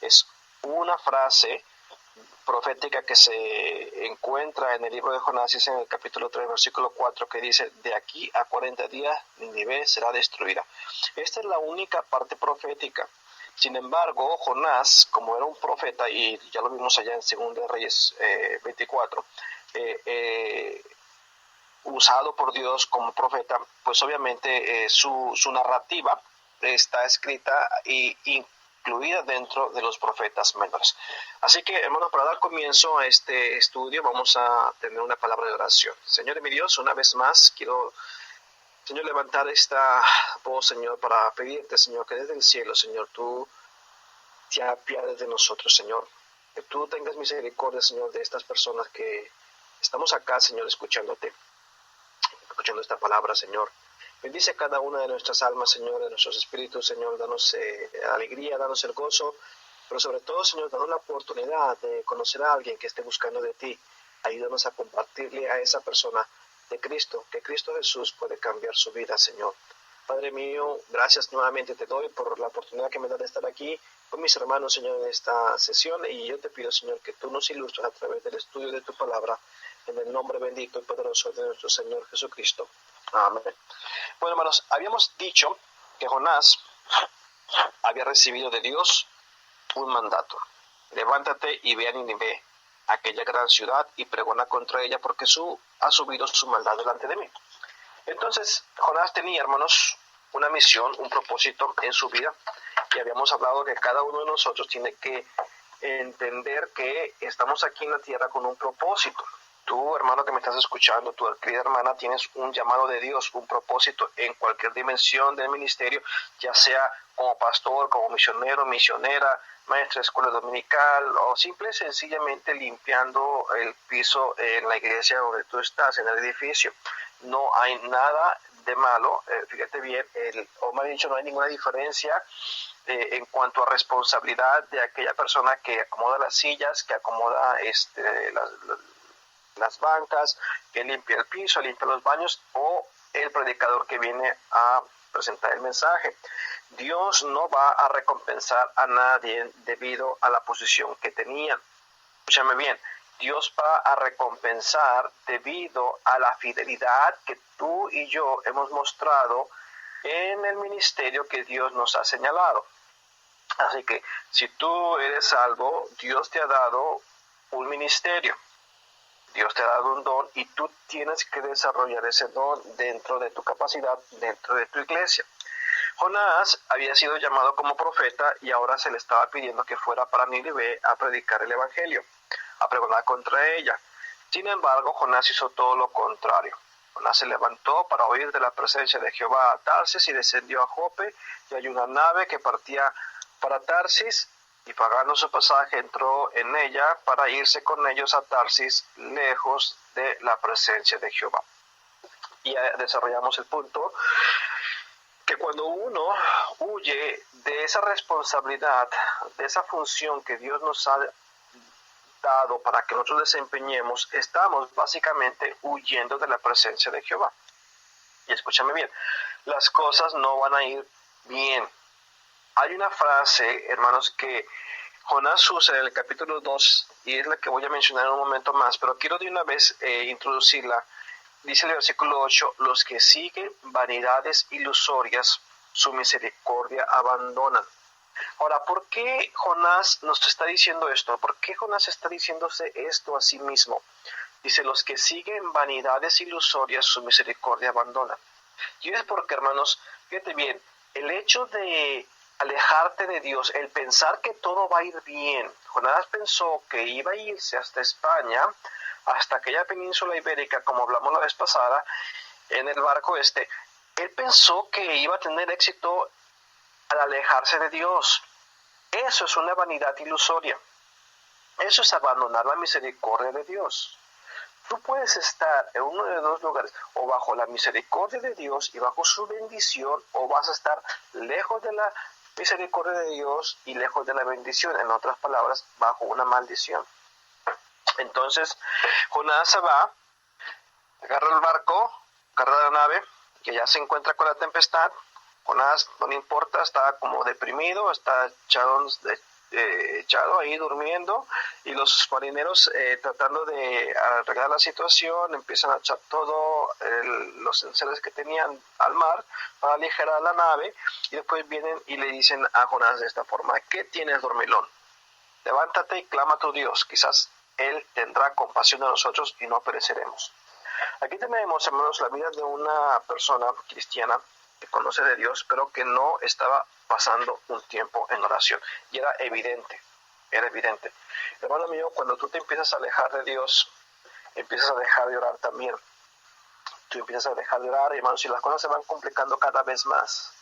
Es una frase profética que se encuentra en el libro de Jonás, es en el capítulo 3, versículo 4, que dice: de aquí a 40 días Nínive será destruida. Esta es la única parte profética. Sin embargo, Jonás, como era un profeta, y ya lo vimos allá en 2 Reyes 24, usado por Dios como profeta, pues obviamente su narrativa está escrita y incluida dentro de los profetas menores. Así que, hermanos, para dar comienzo a este estudio, vamos a tener una palabra de oración. Señor y mi Dios, una vez más quiero, Señor, levantar esta voz, Señor, para pedirte, Señor, que desde el cielo, Señor, tú te apiades de nosotros, Señor. Que tú tengas misericordia, Señor, de estas personas que estamos acá, Señor, escuchando esta palabra, Señor. Bendice a cada una de nuestras almas, Señor, de nuestros espíritus, Señor. Danos alegría, danos el gozo, pero sobre todo, Señor, danos la oportunidad de conocer a alguien que esté buscando de ti. Ayúdanos a compartirle a esa persona de Cristo, que Cristo Jesús puede cambiar su vida, Señor. Padre mío, gracias nuevamente te doy por la oportunidad que me da de estar aquí con mis hermanos, Señor, en esta sesión, y yo te pido, Señor, que tú nos ilustres a través del estudio de tu palabra, en el nombre bendito y poderoso de nuestro Señor Jesucristo. Amén. Bueno, hermanos, habíamos dicho que Jonás había recibido de Dios un mandato: levántate y ve a Nínive, aquella gran ciudad, y pregona contra ella, porque ha subido su maldad delante de mí. Entonces, Jonás tenía, hermanos, una misión, un propósito en su vida, y habíamos hablado que cada uno de nosotros tiene que entender que estamos aquí en la tierra con un propósito. Tú, hermano que me estás escuchando, tu querida hermana, tienes un llamado de Dios, un propósito en cualquier dimensión del ministerio, ya sea como pastor, como misionero, misionera, maestra de escuela dominical, o simple y sencillamente limpiando el piso en la iglesia donde tú estás, en el edificio. No hay nada de malo, fíjate bien, o más dicho, no hay ninguna diferencia en cuanto a responsabilidad de aquella persona que acomoda las sillas, que acomoda las bancas, que limpia el piso, limpia los baños, o el predicador que viene a presentar el mensaje. Dios no va a recompensar a nadie debido a la posición que tenían. Escúchame bien, Dios va a recompensar debido a la fidelidad que tú y yo hemos mostrado en el ministerio que Dios nos ha señalado. Así que si tú eres salvo, Dios te ha dado un ministerio. Dios te ha dado un don y tú tienes que desarrollar ese don dentro de tu capacidad, dentro de tu iglesia. Jonás había sido llamado como profeta y ahora se le estaba pidiendo que fuera para Nínive a predicar el evangelio, a pregonar contra ella. Sin embargo, Jonás hizo todo lo contrario. Jonás se levantó para huir de la presencia de Jehová a Tarsis y descendió a Jope, y hay una nave que partía para Tarsis, y pagando su pasaje entró en ella para irse con ellos a Tarsis, lejos de la presencia de Jehová. Y desarrollamos el punto que cuando uno huye de esa responsabilidad, de esa función que Dios nos ha dado para que nosotros desempeñemos, estamos básicamente huyendo de la presencia de Jehová. Y escúchame bien, las cosas no van a ir bien. Hay una frase, hermanos, que Jonás usa en el capítulo 2, y es la que voy a mencionar en un momento más, pero quiero de una vez introducirla. Dice el versículo 8, los que siguen vanidades ilusorias, su misericordia abandonan. Ahora, ¿por qué Jonás nos está diciendo esto? ¿Por qué Jonás está diciéndose esto a sí mismo? Dice, los que siguen vanidades ilusorias, su misericordia abandonan. Y es porque, hermanos, fíjate bien, el hecho de alejarte de Dios, el pensar que todo va a ir bien. Jonás pensó que iba a irse hasta España, hasta aquella península ibérica, como hablamos la vez pasada, en el barco este. Él pensó que iba a tener éxito al alejarse de Dios. Eso es una vanidad ilusoria. Eso es abandonar la misericordia de Dios. Tú puedes estar en uno de dos lugares, o bajo la misericordia de Dios y bajo su bendición, o vas a estar lejos de la misericordia de Dios y lejos de la bendición. En otras palabras, bajo una maldición. Entonces, Jonás se va, agarra el barco, agarra la nave, que ya se encuentra con la tempestad. Jonás no le importa, está como deprimido, está echado echado ahí durmiendo, y los marineros tratando de arreglar la situación empiezan a echar todo los enseres que tenían al mar para aligerar la nave, y después vienen y le dicen a Jonás de esta forma: ¿qué tienes, dormilón? Levántate y clama a tu Dios, quizás Él tendrá compasión de nosotros y no pereceremos. Aquí tenemos, hermanos, la vida de una persona cristiana que conoce de Dios, pero que no estaba pasando un tiempo en oración. Y era evidente. Hermano mío, cuando tú te empiezas a alejar de Dios, empiezas a dejar de orar también. Tú empiezas a dejar de orar, hermanos, y las cosas se van complicando cada vez más.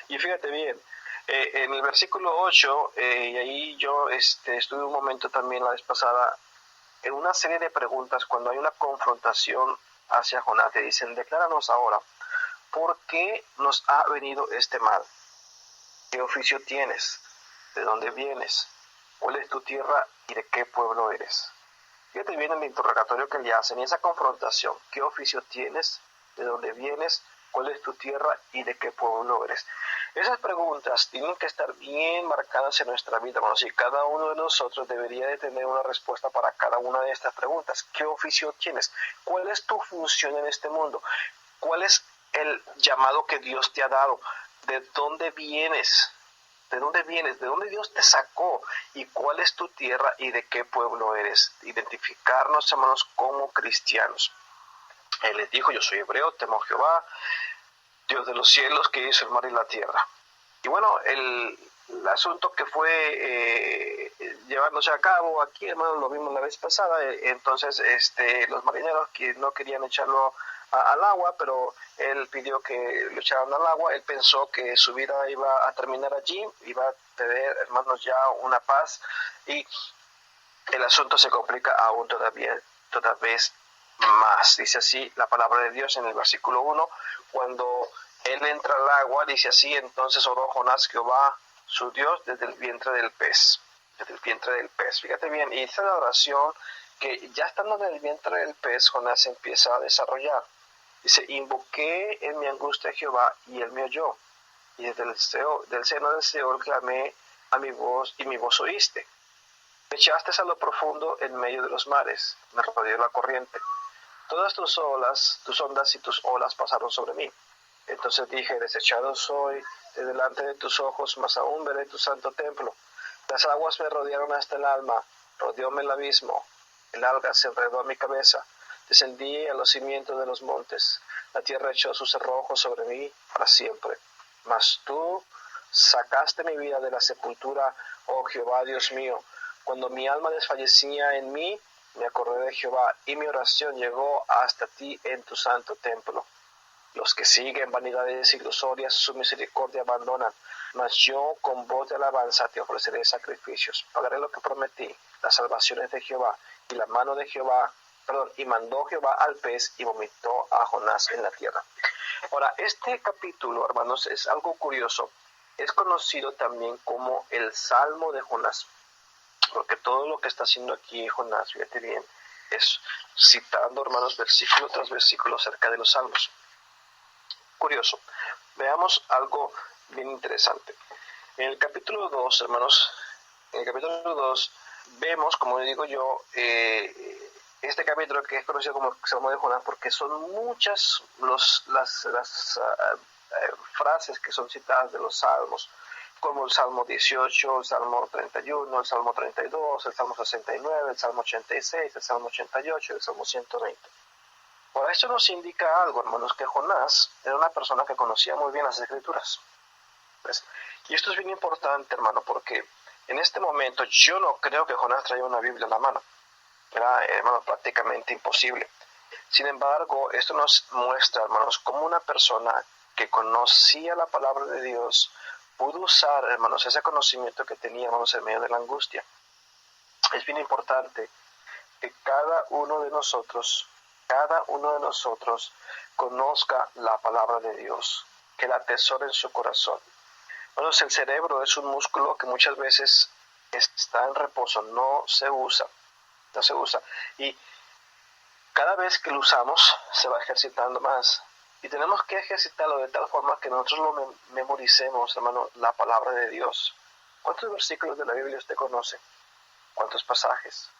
Y fíjate bien, en el versículo 8, y ahí yo estuve un momento también la vez pasada, en una serie de preguntas, cuando hay una confrontación hacia Jonás, te dicen: decláranos ahora, ¿por qué nos ha venido este mal? ¿Qué oficio tienes? ¿De dónde vienes? ¿Cuál es tu tierra y de qué pueblo eres? Fíjate bien el interrogatorio que le hacen y esa confrontación. ¿Qué oficio tienes? ¿De dónde vienes? ¿Cuál es tu tierra y de qué pueblo eres? Esas preguntas tienen que estar bien marcadas en nuestra vida, hermanos, y cada uno de nosotros debería de tener una respuesta para cada una de estas preguntas. ¿Qué oficio tienes? ¿Cuál es tu función en este mundo? ¿Cuál es el llamado que Dios te ha dado? ¿De dónde vienes? ¿De dónde vienes? ¿De dónde Dios te sacó? ¿Y cuál es tu tierra y de qué pueblo eres? Identificarnos, hermanos, como cristianos. Él les dijo: yo soy hebreo, temo a Jehová, Dios de los cielos, que hizo el mar y la tierra. Y bueno, el asunto que fue llevándose a cabo aquí, hermanos, lo vimos la vez pasada. Entonces los marineros que no querían echarlo al agua, pero él pidió que lo echaran al agua. Él pensó que su vida iba a terminar allí, iba a tener, hermanos, ya una paz, y el asunto se complica aún toda vez más. Dice así la palabra de Dios en el versículo 1, cuando él entra al agua, dice así: entonces oró Jonás Jehová su Dios desde el vientre del pez. Fíjate bien, y esta es la oración que ya estando en el vientre del pez, Jonás empieza a desarrollar. Dice: invoqué en mi angustia a Jehová y él me oyó, y desde del seno del Seol clamé a mi voz, y mi voz oíste. Me echaste a lo profundo en medio de los mares, me rodeó la corriente. Todas tus ondas y tus olas pasaron sobre mí. Entonces dije: desechado soy de delante de tus ojos, mas aún veré tu santo templo. Las aguas me rodearon hasta el alma, rodeóme el abismo. El alga se enredó a mi cabeza. Descendí a los cimientos de los montes. La tierra echó sus cerrojos sobre mí para siempre. Mas tú sacaste mi vida de la sepultura, oh Jehová, Dios mío. Cuando mi alma desfallecía en mí, me acordé de Jehová, y mi oración llegó hasta ti en tu santo templo. Los que siguen vanidades y glorias su misericordia abandonan, mas yo con voz de alabanza te ofreceré sacrificios. Pagaré lo que prometí, las salvaciones de Jehová, y la mano de Jehová, y mandó Jehová al pez y vomitó a Jonás en la tierra. Ahora, este capítulo, hermanos, es algo curioso. Es conocido también como el Salmo de Jonás, porque todo lo que está haciendo aquí Jonás, fíjate bien, es citando, hermanos, versículo tras versículo acerca de los salmos. Curioso. Veamos algo bien interesante. En el capítulo 2, hermanos, vemos, como digo yo, este capítulo que es conocido como el Salmo de Jonás, porque son muchas las frases que son citadas de los salmos, como el Salmo 18, el Salmo 31, el Salmo 32, el Salmo 69, el Salmo 86, el Salmo 88 y el Salmo 120. Por esto nos indica algo, hermanos, que Jonás era una persona que conocía muy bien las Escrituras. ¿Ves? Y esto es bien importante, hermano, porque en este momento yo no creo que Jonás traía una Biblia en la mano. Era, hermano, prácticamente imposible. Sin embargo, esto nos muestra, hermanos, cómo una persona que conocía la palabra de Dios pudo usar, hermanos, ese conocimiento que tenía, hermanos, en medio de la angustia. Es bien importante que cada uno de nosotros conozca la palabra de Dios, que la atesore en su corazón. Bueno, el cerebro es un músculo que muchas veces está en reposo, no se usa. Y cada vez que lo usamos, se va ejercitando más. Y tenemos que ejercitarlo de tal forma que nosotros lo memoricemos, hermano, la palabra de Dios. ¿Cuántos versículos de la Biblia usted conoce? ¿Cuántos pasajes?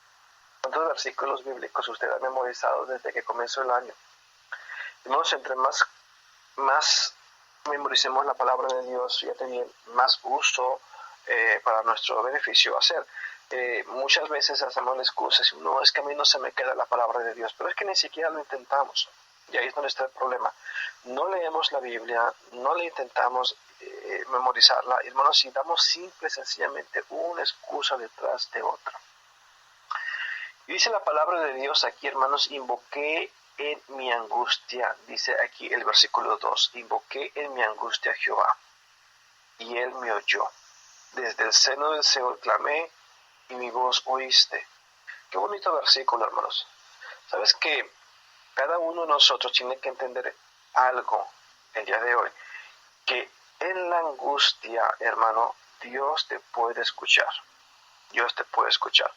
¿Cuántos versículos bíblicos usted ha memorizado desde que comenzó el año? Hermanos, entre más memoricemos la palabra de Dios, fíjate bien, más uso para nuestro beneficio va a ser. Muchas veces hacemos la excusa, no, es que a mí no se me queda la palabra de Dios, pero es que ni siquiera lo intentamos. Y ahí es donde está el problema. No leemos la Biblia, no le intentamos memorizarla, hermanos, y damos simple, sencillamente una excusa detrás de otra. Y dice la palabra de Dios aquí, hermanos, invoqué en mi angustia, dice aquí el versículo 2, invoqué en mi angustia a Jehová, y él me oyó. Desde el seno del Seol clamé, y mi voz oíste. Qué bonito versículo, hermanos. ¿Sabes qué? Cada uno de nosotros tiene que entender algo el día de hoy, que en la angustia, hermano, Dios te puede escuchar. Dios te puede escuchar.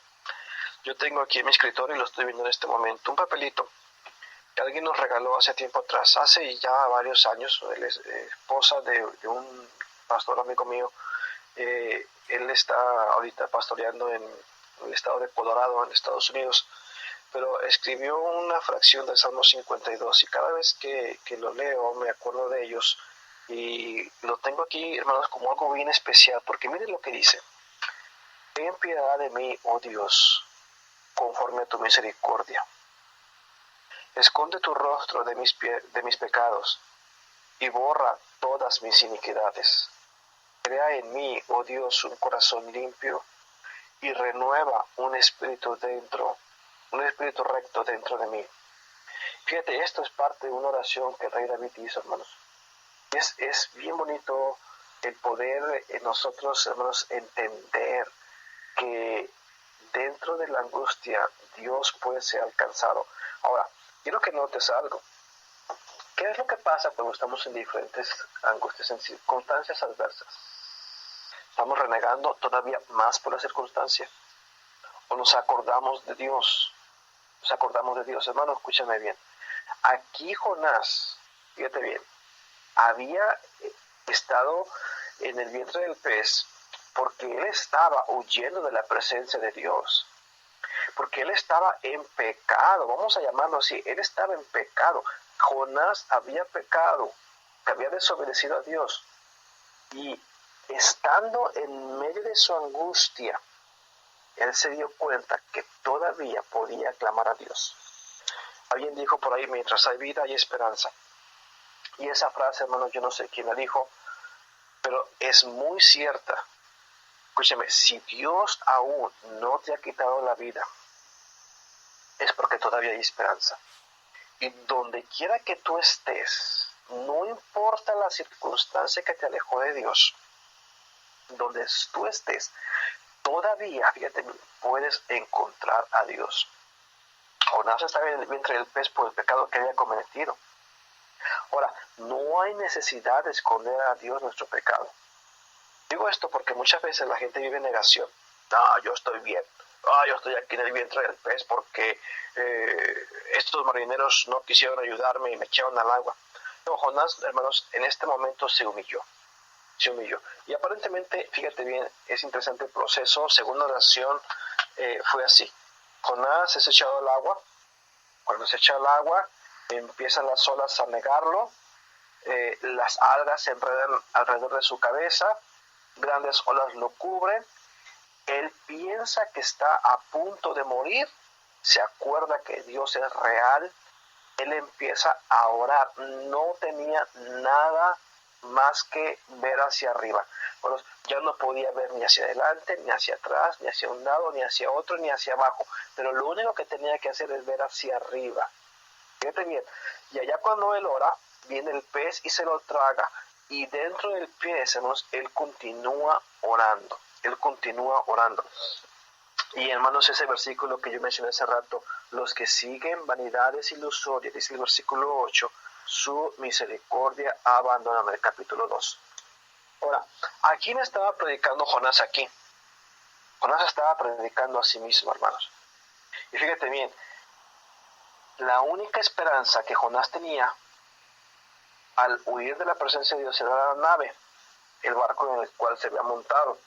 Yo tengo aquí en mi escritorio, y lo estoy viendo en este momento, un papelito que alguien nos regaló hace tiempo atrás, hace ya varios años. Él es esposa de un pastor amigo mío. Él está ahorita pastoreando en el estado de Colorado, en Estados Unidos, pero escribió una fracción del Salmo 52, y cada vez que lo leo me acuerdo de ellos, y lo tengo aquí, hermanos, como algo bien especial, porque miren lo que dice: ten piedad de mí, oh Dios, conforme a tu misericordia. Esconde tu rostro de mis pecados, y borra todas mis iniquidades. Crea en mí, oh Dios, un corazón limpio, y renueva un espíritu recto dentro de mí. Fíjate, esto es parte de una oración que el rey David hizo, hermanos. Es bien bonito el poder nosotros, hermanos, entender que dentro de la angustia Dios puede ser alcanzado. Ahora, quiero que notes algo. ¿Qué es lo que pasa cuando estamos en diferentes angustias, en circunstancias adversas? ¿Estamos renegando todavía más por la circunstancia? ¿O nos acordamos de Dios? Nos acordamos de Dios. Hermano, escúchame bien. Aquí Jonás, fíjate bien, había estado en el vientre del pez porque él estaba huyendo de la presencia de Dios. Porque él estaba en pecado, vamos a llamarlo así, él estaba en pecado. Jonás había pecado, había desobedecido a Dios. Y estando en medio de su angustia, él se dio cuenta que todavía podía clamar a Dios. Alguien dijo por ahí: mientras hay vida hay esperanza. Y esa frase, hermanos, yo no sé quién la dijo, pero es muy cierta. Escúcheme, si Dios aún no te ha quitado la vida, es porque todavía hay esperanza. Y donde quiera que tú estés, no importa la circunstancia que te alejó de Dios, donde tú estés, todavía, fíjate, puedes encontrar a Dios. Jonás estaba en el vientre del pez por el pecado que había cometido. Ahora, no hay necesidad de esconder a Dios nuestro pecado. Digo esto porque muchas veces la gente vive en negación. No, yo estoy bien. Yo estoy aquí en el vientre del pez porque estos marineros no quisieron ayudarme y me echaron al agua. No, Jonás, hermanos, en este momento se humilló. Y aparentemente, fíjate bien, es interesante el proceso. Según la oración, fue así. Jonás es echado al agua. Cuando se echa al agua, empiezan las olas a negarlo. Las algas se enredan alrededor de su cabeza. Grandes olas lo cubren. Él piensa que está a punto de morir. Se acuerda que Dios es real. Él empieza a orar. No tenía nada más que ver hacia arriba. Bueno, ya no podía ver ni hacia adelante, ni hacia atrás, ni hacia un lado, ni hacia otro, ni hacia abajo. Pero lo único que tenía que hacer es ver hacia arriba. Fíjate bien. Y allá cuando él ora, viene el pez y se lo traga. Y dentro del pez, hermanos, él continúa orando. Y hermanos, ese versículo que yo mencioné hace rato: los que siguen vanidades ilusorias, dice el versículo 8, su misericordia abandona, el capítulo 2. Ahora, ¿a quién estaba predicando Jonás aquí? Jonás estaba predicando a sí mismo, hermanos. Y fíjate bien, la única esperanza que Jonás tenía al huir de la presencia de Dios era la nave, el barco en el cual se había montado.